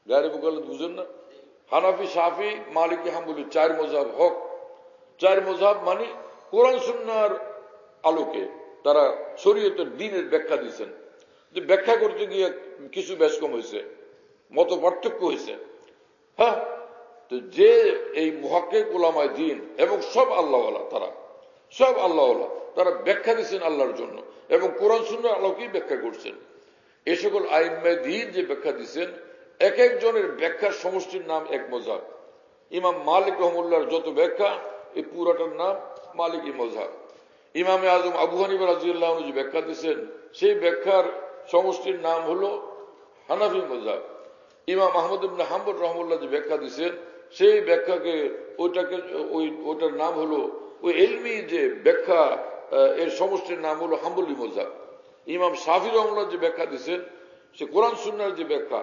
গায়রে মুকাল্লিদ বুঝেন না? হানাফি, শাফি, মালিকি, হাম্বলি 4 মযহাব হক। 4 মযহাব মানে কোরআন সুন্নাহর আলোকে তারা শরীয়তের দ্বীনের ব্যাখ্যা দিয়েছেন। যে ব্যাখ্যা করতে গিয়ে কিছু ব্যস্কম হয়েছে, মত পার্থক্য হয়েছে। হ্যাঁ, তো যে এই মুহাক্কিক উলামায়ে দ্বীন এবং সব আল্লাহওয়ালা, তারা সব আল্লাহওয়ালা, তারা ব্যাখ্যা দিচ্ছেন আল্লাহর জন্য এবং কোরআন সুন্নাহর আলোকেই ব্যাখ্যা করছেন। এই সকল আইম্মায়ে দ্বীন যে ব্যাখ্যা দিচ্ছেন, এক একজনের ব্যাখ্যার সমষ্টির নাম এক মযহাব। ইমাম মালিক রহমাতুল্লাহর যত ব্যাখ্যা, এই পুরাটার নাম মালিকি মযহাব। ইমামে আজম আবু হানিফা রাদিয়াল্লাহু আনহু যে ব্যাখ্যা দিচ্ছেন, সেই ব্যাখ্যার সমষ্টির নাম হলো হানাফি মযহাব। ইমাম আহমদ ইবনে হাম্বল রাহমাতুল্লাহ যে ব্যাখ্যা দিচ্ছেন, সেই ব্যাখ্যাকে ওইটার নাম হলো, ওই ইলমি যে ব্যাখ্যা, এর সমষ্টির নাম হলো হাম্বলি মযহাব। ইমাম শাফি রাহমাতুল্লাহ যে ব্যাখ্যা দিচ্ছেন, সে কোরআন সুন্নাহর যে ব্যাখ্যা,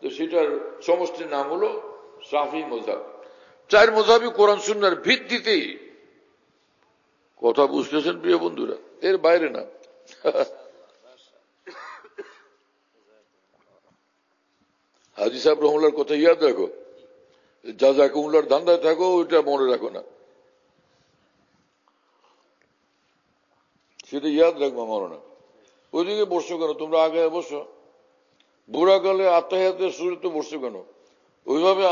তো সেটার সমষ্টির নাম হলো শাফি মযহাব। 4 মযহাবই কোরআন সুন্নাহর ভিত্তিতেই। কথা বুঝতেছেন প্রিয় বন্ধুরা? এর বাইরে না। হাজী সাহেব রহমাতুল্লাহর কথা ইয়াদ রাখো, জাযাকুমুল্লাহর ধান্দায় থাকো, ওইটা মনে রাখো না, সেটা ইয়াদ রাখবো মরনা। ওইদিকে বসছো কেন? তোমরা আগে বসো। বুড়া কালে আত্মাহিয়াতের শুরুতে বসছো কেন? ওইভাবে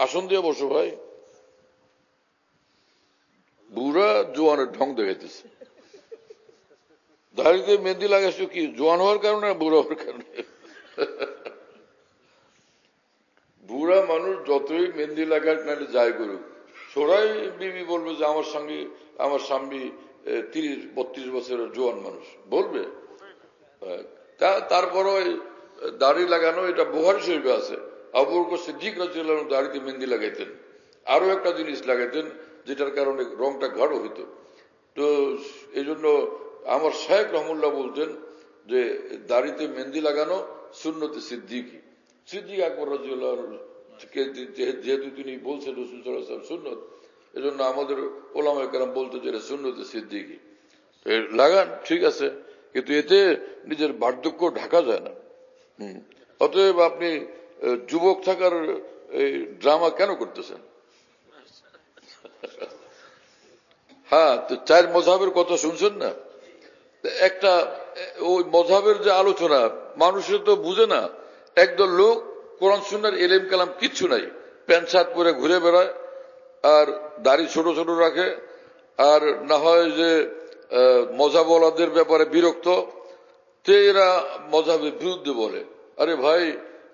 আসন দিয়ে বসো ভাই। বুড়া জোয়ানের ঢং দেখাইতেছে। দাড়িতে মেহেন্দি লাগাইছো কি জোয়ান হওয়ার কারণে, বুড়া হওয়ার কারণে? বুড়া মানুষ যতই মেহেন্দি লাগাক না যাই করুক, সরাই বিবি বলবে যে আমার স্বামী 30-32 বছরের জোয়ান মানুষ বলবে। তারপরও দাড়ি লাগানো, এটা বুখারী শরীফে আছে। আবু বকর সিদ্দিক রাদিয়াল্লাহু আনহু দাড়িতে মেহেন্দি লাগাইতেন। আরো একটা জিনিস লাগাইতেন, যেটার কারণে রংটা গাঢ় হইত। তো এই জন্য আমার শায়েখ রহমুল্লাহ বলতেন যে দাড়িতে মেহেন্দি লাগানো সুন্নতে সিদ্দিকি। সিদ্দিক আকবর রাদিয়াল্লাহু আনহু যেহেতু তিনি বলছেন রাসূল সাল্লাল্লাহু আলাইহি ওয়াসাল্লাম সুন্নত, এজন্য আমাদের ওলামায়ে কেরাম বলতো যে এটা সুন্নতে সিদ্দিকি। লাগান, ঠিক আছে, কিন্তু এতে নিজের বার্ধক্য ঢাকা যায় না। অতএব আপনি যুবক থাকার ড্রামা কেন করতেছেন? হ্যাঁ, তো 4 মযহাবের কথা শুনছেন না? একটা ওই মযহাবের যে আলোচনা, মানুষের তো বুঝে না। একদল লোক কোরআন সুন্নাহর ইলম কালাম কিচ্ছু নাই, প্যান্ট শার্ট পরে ঘুরে বেড়ায়, আর দাড়ি ছোট ছোট রাখে, আর না হয় যে মযহাবওয়ালাদের ব্যাপারে বিরক্ত, তে এরা মযহাবের বিরুদ্ধে বলে। আরে ভাই,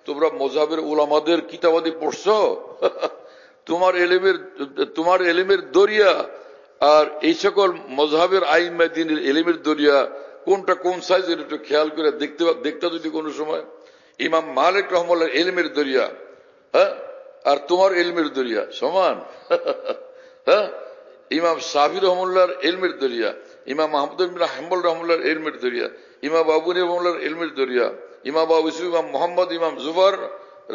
তোমরা মযহাবের উলামাদের কিতাবাদি পড়ছো? তোমার এলিমের দরিয়া আর এই সকল মযহাবের আইম্মায়ে দ্বীনের এলিমের দরিয়া কোনটা কোন সাইজের, একটু খেয়াল করে দেখতে যদি কোনো সময়। ইমাম মালিক রহমাতুল্লাহর ইলমের দরিয়া, হ্যাঁ, আর তোমার ইলমের দরিয়া সমান। হ্যাঁ, ইমাম শাফি রহমাতুল্লাহর ইলমের দরিয়া, ইমাম আহমদ ইবনে হাম্বল রহমাতুল্লাহর ইলমের দরিয়া, ইমাম আবু হানিফা রহমাতুল্লাহর ইলমের দরিয়া, ইমাম আবু ইউসুফ, ইমাম মুহাম্মদ, ইমাম জুফর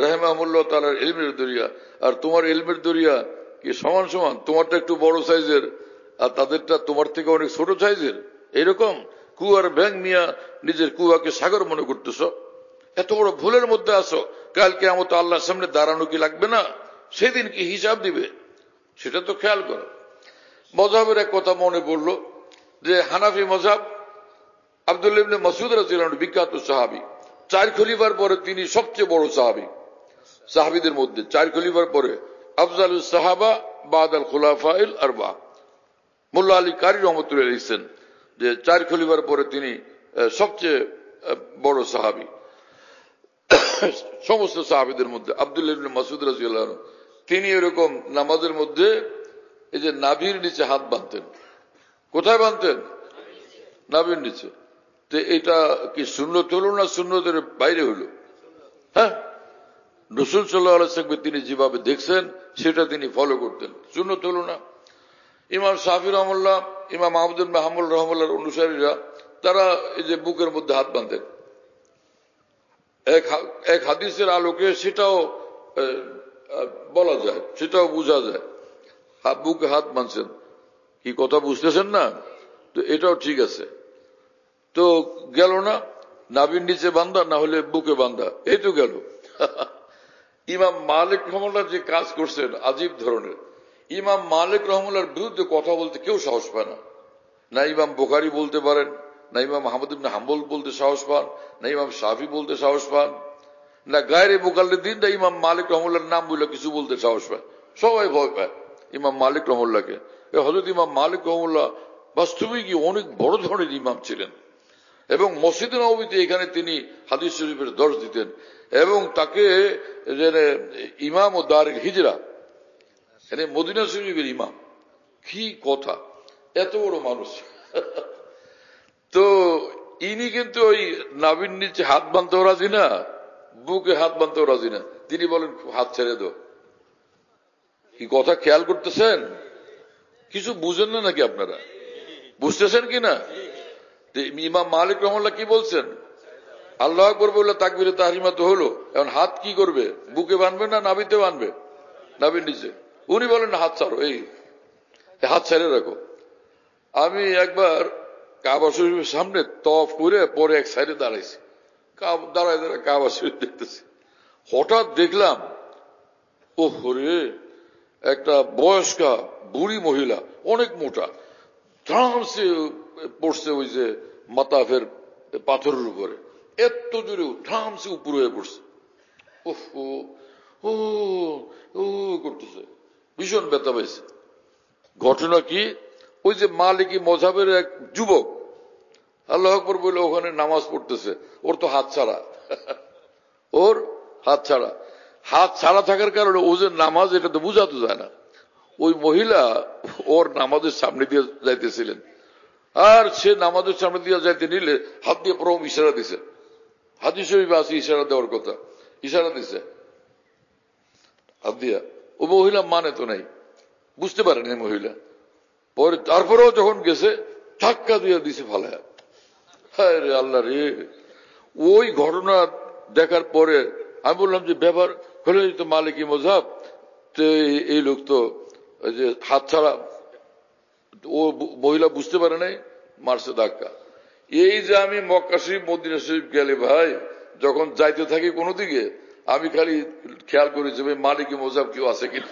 রাহিমাহুল্লাহ তাআলার ইলমের দরিয়া। আর তোমার ইলমের দরিয়া কি সমান সমান? তোমারটা একটু বড় সাইজের, আর তাদেরটা তোমার থেকে অনেক ছোট সাইজের। এরকম কুয়ার ব্যাং মিয়া নিজের কুয়াকে সাগর মনে করতেছ। এত বড় ভুলের মধ্যে আসো। কাল কিয়ামতে আল্লাহর সামনে দাঁড়ানো কি লাগবে না? সেদিন কি হিসাব দিবে, সেটা তো খেয়াল করো। মযহাবের এক কথা মনে পড়লো যে হানাফি মযহাব, আব্দুল্লাহ ইবনে মাসউদ রাদিয়াল্লাহু আনহু বিখ্যাত সাহাবী। 4 খলিফার পরে তিনি সবচেয়ে বড় সাহাবী। সাহাবীদের মধ্যে 4 খলিফার পরে আফজালুস সাহাবা বাদাল খুলাফাইল আরবা। মোল্লা আলী কারি রহমতুল্লাহ লিখছেন যে 4 খলিফার পরে তিনি সবচেয়ে বড় সাহাবী। সমস্ত সাহাবীদের মধ্যে আব্দুল্লাহ ইবনে মাসউদ রাদিয়াল্লাহু আনহু, তিনি এরকম নামাজের মধ্যে এই যে নাভির নিচে হাত বাঁধতেন। কোথায় বাঁধতেন? নাভির নিচে। তো এটা কি সুন্নত হলো না সুন্নতের বাইরে হলো? হ্যাঁ, রাসূল সাল্লাল্লাহু আলাইহি ওয়াসাল্লাম তিনি যেভাবে দেখছেন সেটা তিনি ফলো করতেন, সুন্নত হলো না। ইমাম শাফি রহমাতুল্লাহ, ইমাম আহমদ ইবনে হাম্বল রহমাতুল্লাহর অনুসারীরা তারা এই যে বুকের মধ্যে হাত বাঁধেন। এক হাদিসের আলোকে সেটাও বলা যায়, সেটাও বোঝা যায়। বুকে হাত বাঁধছেন, কি কথা বুঝতেছেন না? তো এটাও ঠিক আছে। তো গেল না নাভির নিচে বান্ধা, না হলে বুকে বান্ধা, এই তো গেল। ইমাম মালিক রহমুল্লাহ যে কাজ করছেন আজীব ধরনের। ইমাম মালিক রহমুল্লাহর বিরুদ্ধে কথা বলতে কেউ সাহস পায় না। না ইমাম বুখারী বলতে পারেন, না ইমাম আহমদ ইবনে হাম্বল বলতে সাহস পান, না ইমাম শাফি বলতে সাহস পান, না গায়রে মুকাল্লিদিন না ইমাম মালিক রহমুল্লাহর নাম বলে কিছু বলতে সাহস পায়। সবাই ভয় পায় ইমাম মালিক রহমুল্লাহকে। হযরত ইমাম মালিক রহমুল্লাহ বাস্তবিক অনেক বড় ধরনের ইমাম ছিলেন এবং মসজিদে নববীতে এখানে তিনি হাদিস শরীফের দর্শ দিতেন এবং তাকে ইমাম ও দারুল হিজরা মদিনা শরীফের ইমাম। কি কথা, এত বড় মানুষ। তো ইনি কিন্তু ওই নাভির নিচে হাত বাঁধতেও রাজি না, বুকে হাত বাঁধতেও রাজি না। তিনি বলেন হাত ছেড়ে দাও। কি কথা খেয়াল করতেছেন? কিছু বুঝেন না নাকি আপনারা? বুঝতেছেন কিনা? ইমাম মালিক রহমাল্লাহ কি বলছেন? আল্লাহু আকবার বললে তাকবীরে তাহরিমা তো হলো, এখন হাত কি করবে? বুকে বাঁধবে না নাভিতে বাঁধবে? নাভির নিচে। উনি বলেন হাত ছাড়ো, এই হাত ছেড়ে রাখো। আমি একবার কাবা শরীফের সামনে তওয়াফ করে পরে এক সাইডে দাঁড়াইছি, দাঁড়ায় দাঁড়ায় কাবা শরীফ দেখতেছি। হঠাৎ দেখলাম ও হরে একটা বয়স্কা বুড়ি মহিলা, অনেক মোটা, ধামসে পড়ছে ওই যে মাতাফের পাথরের উপরে, এত জোরে ধামসে উপর হয়ে পড়ছে। ও ও করতেছে, ভীষণ ব্যথা পাইছে। ঘটনা কি? ওই যে মালিকি মযহাবের এক যুবক আল্লাহু আকবার বলে ওখানে নামাজ পড়তেছে, ওর তো হাত ছাড়া, ওর হাত ছাড়া। হাত ছাড়া থাকার কারণে ও যে নামাজ এটা তো বুঝাতে যায় না। ওই মহিলা ওর নামাজের সামনে দিয়ে যাইতেছিলেন, আর সে নামাজের সামনে দিয়ে যাইতে নিলে হাত দিয়ে প্রথম ইশারা দিছে। হাদিস শরীফে আছে ইশারা দেওয়ার কথা, ইশারা দিছে হাত দিয়া। ও মহিলা মানে তো নাই, বুঝতে পারেনি মহিলা। পরে তারপরেও যখন গেছে ধাক্কা দিয়ে দিছে ফালায়া। হ্যাঁ রে আল্লাহ রে। ওই ঘটনা দেখার পরে আমি বললাম যে ব্যাপার হলে তো মালিকি মযহাব, তো এই লোক তো যে হাত ছাড়া, ও মহিলা বুঝতে পারে নাই, মারছে ধাক্কা। এই যে আমি মক্কা শরীফ মদিনা শরীফ গেলে ভাই যখন যাইতে থাকি কোনো দিকে, আমি খালি খেয়াল করি যে ভাই মালিকি মযহাব কেউ আছে কিনা।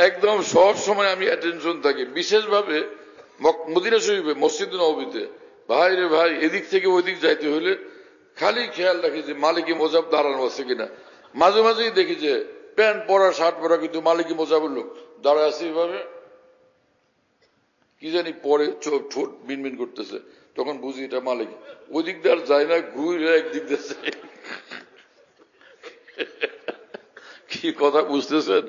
একদম সব সময় আমি অ্যাটেনশন থাকি, বিশেষভাবে মদিনা শরীফে মসজিদ নববীতে। ভাই রে ভাই, এদিক থেকে ওইদিক যাইতে হলে খালি খেয়াল রাখি যে মালিকি মযহাব দাঁড়ানো আছে কিনা। মাঝে মাঝেই দেখি যে প্যান্ট পরা শার্ট পরা কিন্তু মালিকি মযহাবের লোক দাঁড়ায় আছে এইভাবে, কি জানি পরে ঠোঁট মিনমিন করতেছে, তখন বুঝি এটা মালিকি। ওই দিক দিয়ে আর যায় না, ঘুরে একদিক দিয়ে। কি কথা বুঝতেছেন?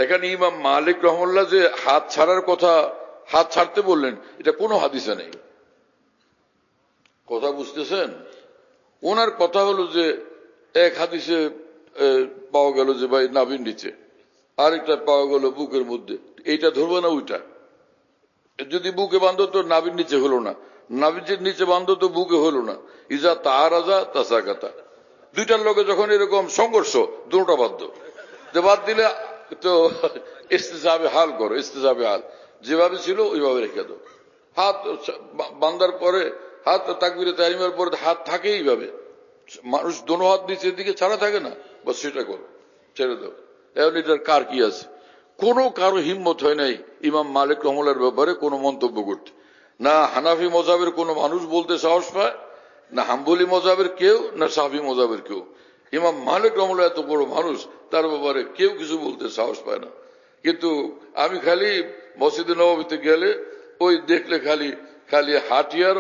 এখানে ইমাম মালিক রহমাল্লাহ যে হাত ছাড়ার কথা, হাত ছাড়তে বললেন, এটা কোনো হাদিসে নেই। কথা বুঝতেছেন? ওনার কথা হলো যে এক হাদিসে পাওয়া গেল যে ভাই নাভির নিচে, আরেকটা পাওয়া গেল বুকের মধ্যে। এইটা ধরবো না ওইটা? যদি বুকে বাঁধো তো নাভির নিচে হলো না, নাভির নিচে বাঁধো তো বুকে হলো না। ইজা তারাজা তাসাকাতা, দুইটার লোকে যখন এরকম সংঘর্ষ, দুটোটা বাধ্য, বাদ দিলে তো ইস্তেজাবে হাল করো, ইস্তেজাবে হাল যেভাবে ছিল ওইভাবে রেখে দাও। হাত বান্ধার পরে, হাত তাকবীরে তাহরিমার পরে হাত থাকে এইভাবে, মানুষ দোনো হাত নিচের দিকে ছাড়া থাকে না, বস সেটা করো, ছেড়ে দাও। এখন এটার কার কি আছে? কোনো কারো হিম্মত হয় নাই ইমাম মালিক রহমাল্লাহর ব্যাপারে কোনো মন্তব্য করতে। না হানাফি মযহাবের কোনো মানুষ বলতে সাহস পায়, না হাম্বলি মযহাবের কেউ, না শাফি মযহাবের কেউ। ইমাম মালিক রহমাল্লাহ এত বড় মানুষ, তার ব্যাপারে কেউ কিছু বলতে সাহস পায় না। কিন্তু আমি খালি মসজিদে নববীতে গেলে ওই দেখলে খালি খালি হাঁটিয়ার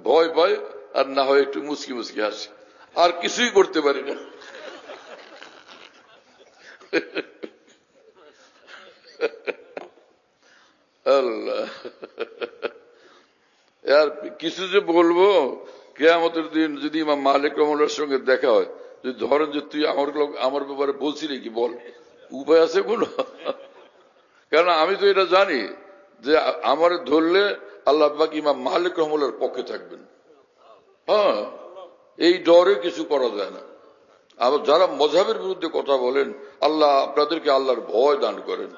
ভয় পায়, আর না হয় একটু মুচকি মুচকি হাসি, আর কিছুই করতে পারি না। আল্লাহ, আর কিছু যে বলবো, কিয়ামতের দিন যদি ইমাম মালিক রহমাল্লাহর সঙ্গে দেখা হয়, যদি ধরেন যে তুই আমার ব্যাপারে বলছিলি কি, বল, উপায় আছে কোনো? কারণ আমি তো এটা জানি যে আমার ধরলে আল্লাহ পাক ইমাম মালিক রহমাল্লাহর পক্ষে থাকবেন। হ্যাঁ, এই ডরে কিছু করা যায় না। আবার যারা মযহাবের বিরুদ্ধে কথা বলেন, আল্লাহ আপনাদেরকে আল্লাহর ভয় দান করেন,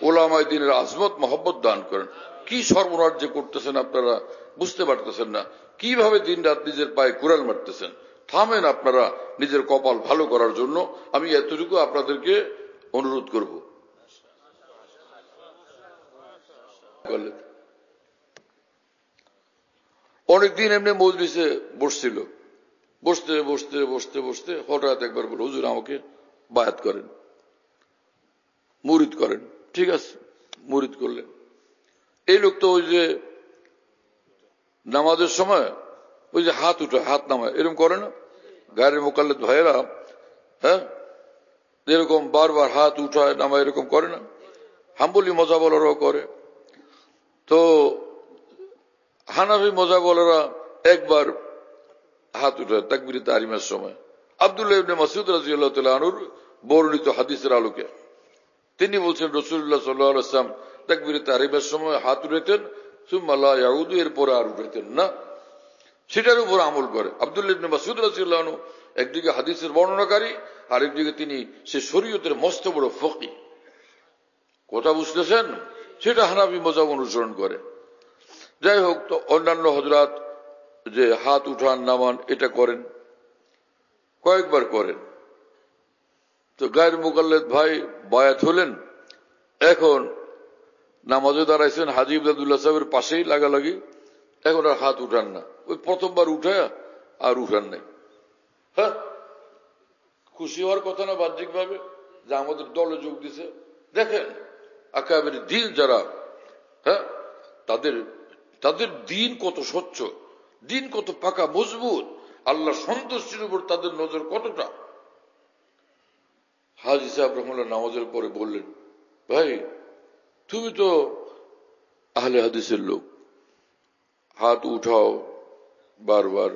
উলামায়ে দ্বীনের আজমত মহব্বত দান করেন। কি সর্বনাশ যে করতেছেন আপনারা বুঝতে পারতেছেন না। কিভাবে দিন রাত নিজের পায়ে কুড়াল মারতেছেন। থামেন আপনারা নিজের কপাল ভালো করার জন্য। আমি এতটুকু আপনাদেরকে অনুরোধ করব। অনেকদিন এমনি মজলিসে বসছিল, বসতে বসতে বসতে বসতে হঠাৎ একবার বলল, হুজুর আমাকে বায়াত করেন, মুরিদ করেন। ঠিক আছে, মুরিদ করলেন। এই লোক তো ওই যে নামাজের সময় ওই যে হাত উঠে হাত নামায় এরকম করে না, গায়ের মোকাল্লেদ ভাইয়েরা, হ্যাঁ, এরকম বারবার হাত উঠায় নামায় এরকম করে না, হাম্বলি মজাবলারাও করে। তো হানাফি মজাবলারা একবার হাত উঠায় তাকবীরে তাহরিমের সময়। আব্দুল্লাহ ইবনে মাসউদ রাদিয়াল্লাহু তাআলা আনহুর বর্ণিত হাদিসের আলোকে তিনি বলছেন, রাসূলুল্লাহ সাল্লাল্লাহু আলাইহি ওয়াসাল্লাম তাকবীরে তাহরিমের সময় হাত উঠাতেন, সুম্মা লা ইয়াউদু, এরপরে আর উঠাতেন না, সেটার উপর আমল করে। আব্দুল্লাহ ইবনে মাসউদ রাদিয়াল্লাহু আনহু একদিকে হাদিসের বর্ণনাকারী, আর একদিকে তিনি সে শরীয়তের মস্ত বড় ফকিহ। কথা বুঝতেছেন? সেটা হানাফি মজাব অনুসরণ করে। যাই হোক, তো অন্যান্য হযরত যে হাত উঠান নামান এটা করেন, কয়েকবার করেন। তো গায়ের মুকাল্লেদ ভাই বায়াত হলেন, এখন নামাজে দাঁড়াইছেন, হাজী ইবরাদুল্লাহ সাহেবের পাশেই লাগালাগি, এখন আর হাত উঠান না। ওই প্রথমবার উঠায় আর উঠান নাই। হ্যাঁ, খুশি হওয়ার কথা না বাহ্যিক ভাবে যে আমাদের দলে যোগ দিছে। দেখেন আকাবের দিন যারা, হ্যাঁ, তাদের দিন কত স্বচ্ছ, দিন কত পাকা মজবুত, আল্লাহ সন্তুষ্টির উপর তাদের নজর কতটা। হাজী সাহেব রহমাতুল্লাহ নামাজের পরে বললেন, ভাই তুমি তো আহলে হাদিসের লোক, হাত উঠাও বারবার,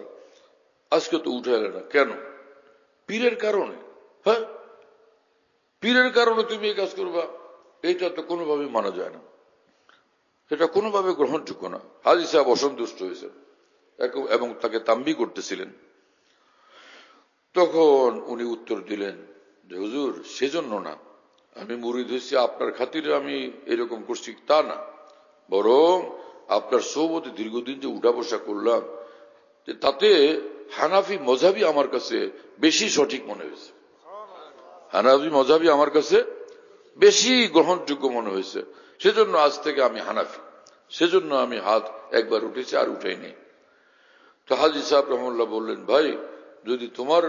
আজকে তো উঠাইলে না কেন? পীরের কারণে? হ্যাঁ, পীরের কারণে তুমি এই কাজ করবা? এটা তো কোনোভাবে মানা যায় না, এটা কোনোভাবে গ্রহণযোগ্য না। হাজী সাহেব অসন্তুষ্ট হয়েছেন এবং তাকে তাম্বি করতেছিলেন। তখন উনি উত্তর দিলেন যে, হুজুর সেজন্য না, আমি মুরিদ হয়েছি আপনার খাতিরে আমি এরকম করছি তা না, বরং আপনার সোহবতে দীর্ঘদিন যে উঠা বসা করলাম, তাতে হানাফি মজাবি আমার কাছে বেশি সঠিক মনে হয়েছে, হানাফি মজাবি আমার কাছে বেশি গ্রহণযোগ্য মনে হয়েছে, সেজন্য আজ থেকে আমি হানাফি, সেজন্য আমি হাত একবার উঠেছি আর উঠাই নেই। তো হাজী সাহেব রহমাতুল্লাহ বললেন, ভাই যদি তোমার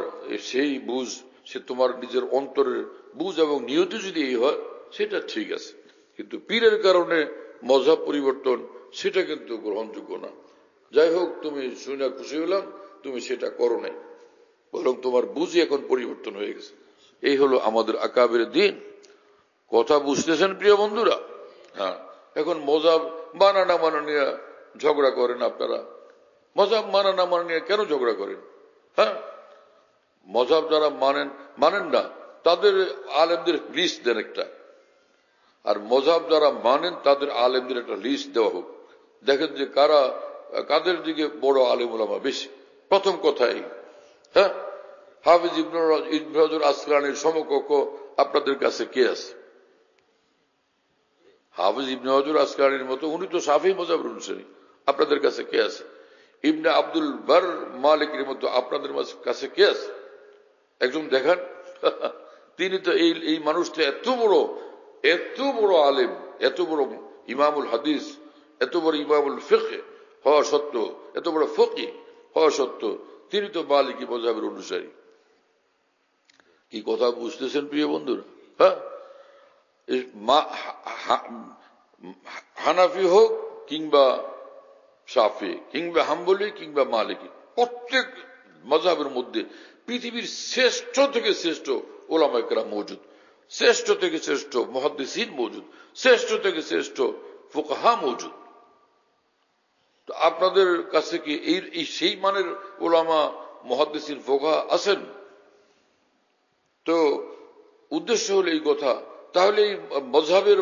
সেই বুঝ, সে তোমার নিজের অন্তরের বুঝ এবং নিয়তি যদি এই হয় সেটা ঠিক আছে, কিন্তু পীরের কারণে মযহাব পরিবর্তন সেটা কিন্তু গ্রহণযোগ্য না। যাই হোক, তুমি শুনে খুশি হলাম, তুমি সেটা করো নাই, বরং তোমার বুঝই এখন পরিবর্তন হয়ে গেছে। এই হলো আমাদের আকাবের দিন। কথা বুঝতেছেন প্রিয় বন্ধুরা? হ্যাঁ, এখন মযহাব মানা না মানা নিয়ে ঝগড়া করেন আপনারা। মযহাব মানা না মানা নিয়ে কেন ঝগড়া করেন? হ্যাঁ, মযহাব যারা মানেন না তাদের আলেমদের লিস্ট দেন একটা, আর মযহাব যারা মানেন তাদের আলেমদের একটা লিস্ট দেওয়া হোক, দেখেন যে কাদের দিকে বড় আলেম ওলামা বেশি। প্রথম কথাই, হ্যাঁ, হাফিজ ইবনে হাজার আসকালানির সমকক্ষ আপনাদের কাছে কে আছে? হাফিজ ইবনে হাজার আসকালানির মতো উনি তো শাফি মযহাবের অনুসারী, আপনাদের কাছে কে আছে? ইবনে আব্দুল বার মালিকের মতো আপনাদের কাছে কে আছে? একজন দেখান। তিনি তো এই মানুষটা এত বড় আলেম, এত বড় ইমামুল হাদিস, এত বড় ইমামুল ফিকহ হওয়া সত্ত্বেও, এত বড় ফকিহ হওয়া সত্ত্বেও তিনি তো মালিকি মযহাবের অনুসারী। কি কথা বুঝতেছেন প্রিয় বন্ধুরা? হ্যাঁ, হানাফি হোক কিংবা শাফি কিংবা হাম্বলি কিংবা মালিকি, প্রত্যেক মযহাবের মধ্যে পৃথিবীর শ্রেষ্ঠ থেকে শ্রেষ্ঠ ওলামায়ে কেরাম মওজুদ, শ্রেষ্ঠ থেকে শ্রেষ্ঠ মুহাদ্দিসিন মওজুদ, শ্রেষ্ঠ থেকে শ্রেষ্ঠ ফুকাহা মওজুদ। তো আপনাদের কাছে কি এই সেই মানের ওলামা মুহাদ্দিসিন ফুকাহা আছেন? তো উদ্দেশ্য হলো এই কথা। তাহলে এই মযহাবের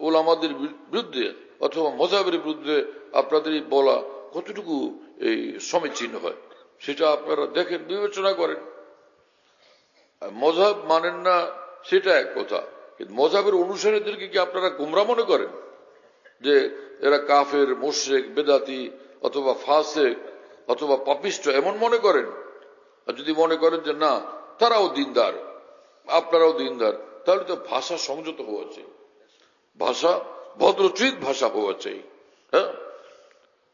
ওলামাদের বিরুদ্ধে অথবা মযহাবের বিরুদ্ধে আপনাদের বলা কতটুকু এই সমীচীন হয় সেটা আপনারা দেখেন, বিবেচনা করেন। মযহাব মানেন না সেটা এক কথা, কিন্তু মযহাবের অনুসারীদেরকে কি আপনারা গোমরা মনে করেন যে এরা কাফের, মুশরিক, বেদাতি অথবা ফাসিক, অথবা পাপিষ্ঠ এমন মনে করেন, আর যদি মনে করেন যে না তারাও দিনদার আপনারাও দিনদার, তাহলে তো ভাষা সংযত হওয়া চাই, ভাষা ভদ্রচিত ভাষা হওয়া চাই। হ্যাঁ,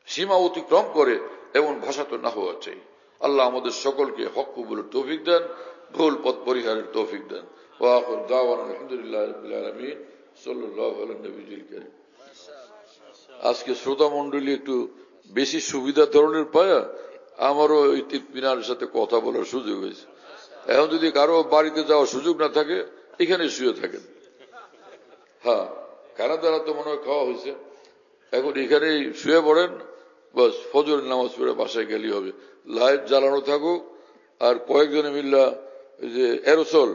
সীমা অতিক্রম করে এমন ভাষা তো না হওয়া চাই। আল্লাহ আমাদের সকলকে হক কবুলের তৌফিক দেন, ভুল পথ পরিহারের তৌফিক দেন। ওয়া আখির দাওয়ানা আলহামদুলিল্লাহি রাব্বিল আলামিন সাল্লাল্লাহু আলা নবিয়িল কারীম। আজকে শ্রোতা মণ্ডলী একটু বেশি সুবিধা ধরনের পায়া আমারও এই ইতমিনানের সাথে কথা বলার সুযোগ হয়েছে। এখন যদি কারো বাড়িতে যাওয়ার সুযোগ না থাকে, এখানে শুয়ে থাকেন। হ্যাঁ, খানা দানা তো মনে হয় খাওয়া হয়েছে, এখন এখানেই শুয়ে পড়েন, বাস ফজরের নামাজ পড়ে বাসায় গেলেই হবে। লাইট জ্বালানো থাকুক, আর কয়েকজনে মিল্লা যে এরোসল